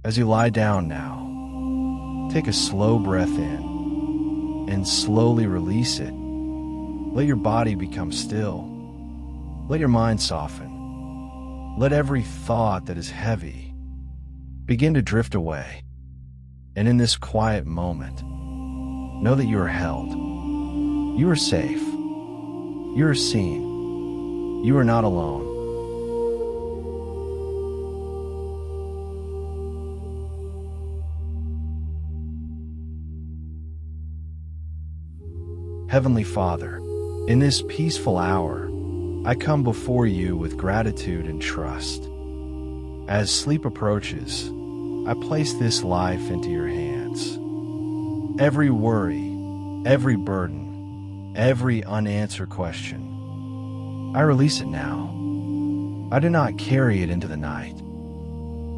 As you lie down now, take a slow breath in and slowly release it. Let your body become still. Let your mind soften. Let every thought that is heavy begin to drift away. And in this quiet moment, know that you are held. You are safe. You are seen. You are not alone. Heavenly Father, in this peaceful hour, I come before you with gratitude and trust. As sleep approaches, I place this life into your hands. Every worry, every burden, every unanswered question, I release it now. I do not carry it into the night.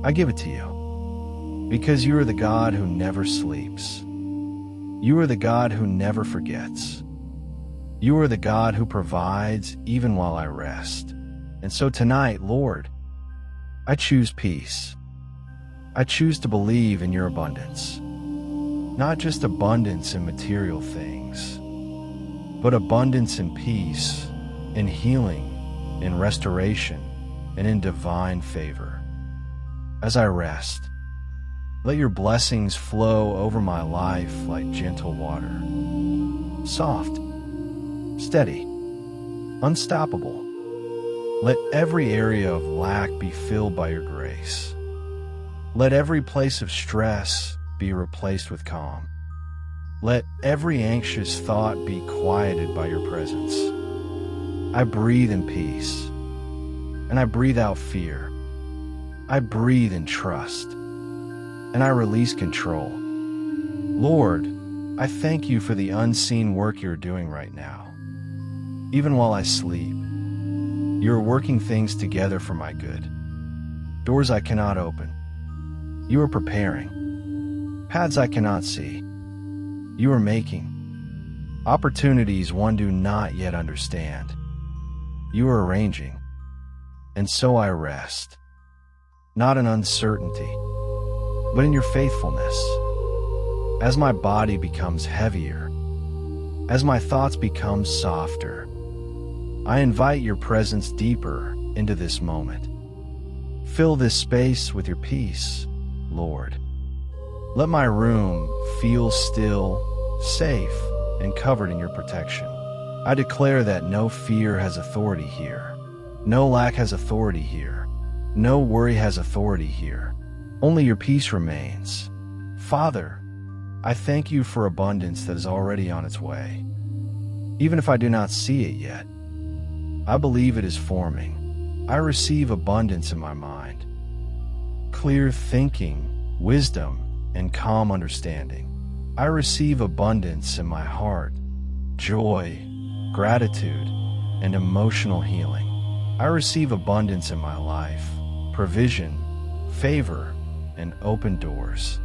I give it to you, because you are the God who never sleeps. You are the God who never forgets. You are the God who provides even while I rest. And so tonight, Lord, I choose peace. I choose to believe in your abundance. Not just abundance in material things, but abundance in peace, in healing, in restoration, and in divine favor. As I rest, let your blessings flow over my life like gentle water. Soft, steady, unstoppable. Let every area of lack be filled by your grace. Let every place of stress be replaced with calm. Let every anxious thought be quieted by your presence. I breathe in peace, and I breathe out fear. I breathe in trust, and I release control. Lord, I thank you for the unseen work you're doing right now. Even while I sleep, you're working things together for my good. Doors I cannot open, you are preparing. Paths I cannot see, you are making. Opportunities one do not yet understand, you are arranging. And so I rest, not in uncertainty, but in your faithfulness. As my body becomes heavier, as my thoughts become softer, I invite your presence deeper into this moment. Fill this space with your peace, Lord. Let my room feel still, safe, and covered in your protection. I declare that no fear has authority here. No lack has authority here. No worry has authority here. Only your peace remains. Father, I thank you for abundance that is already on its way. Even if I do not see it yet, I believe it is forming. I receive abundance in my mind, clear thinking, wisdom, and calm understanding. I receive abundance in my heart, joy, gratitude, and emotional healing. I receive abundance in my life, provision, favor, and open doors.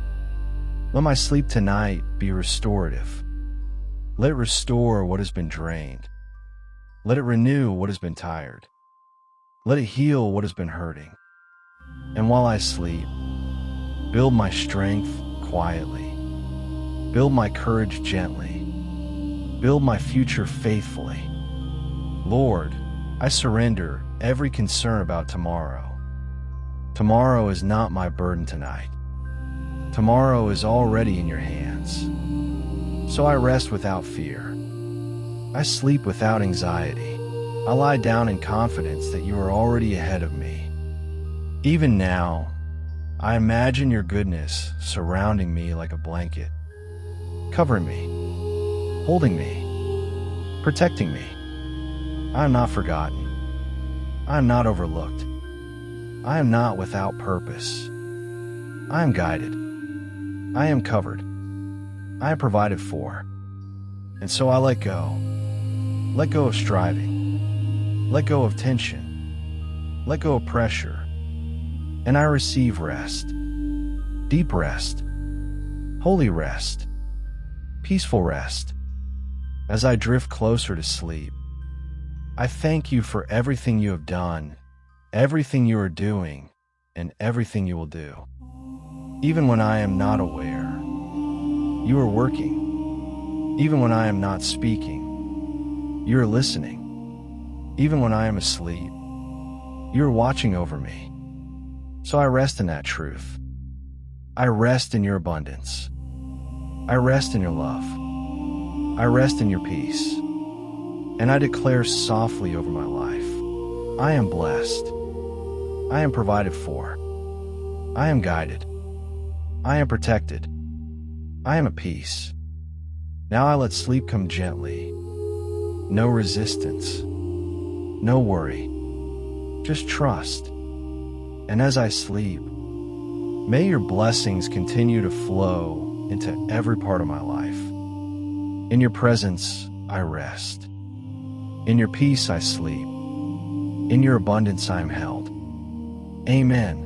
Let my sleep tonight be restorative. Let it restore what has been drained. Let it renew what has been tired. Let it heal what has been hurting. And while I sleep, build my strength quietly. Build my courage gently. Build my future faithfully. Lord, I surrender every concern about tomorrow. Tomorrow is not my burden tonight. Tomorrow is already in your hands. So I rest without fear. I sleep without anxiety. I lie down in confidence that you are already ahead of me. Even now, I imagine your goodness surrounding me like a blanket, covering me, holding me, protecting me. I am not forgotten. I am not overlooked. I am not without purpose. I am guided. I am covered. I am provided for. And so I let go. Let go of striving. Let go of tension. Let go of pressure. And I receive rest. Deep rest. Holy rest. Peaceful rest. As I drift closer to sleep, I thank you for everything you have done, everything you are doing, and everything you will do. Even when I am not aware, you are working. Even when I am not speaking, you are listening. Even when I am asleep, you are watching over me. So I rest in that truth. I rest in your abundance. I rest in your love. I rest in your peace. And I declare softly over my life, I am blessed. I am provided for. I am guided. I am protected. I am at peace. Now I let sleep come gently. No resistance. No worry. Just trust. And as I sleep, may your blessings continue to flow into every part of my life. In your presence, I rest. In your peace, I sleep. In your abundance, I am held. Amen.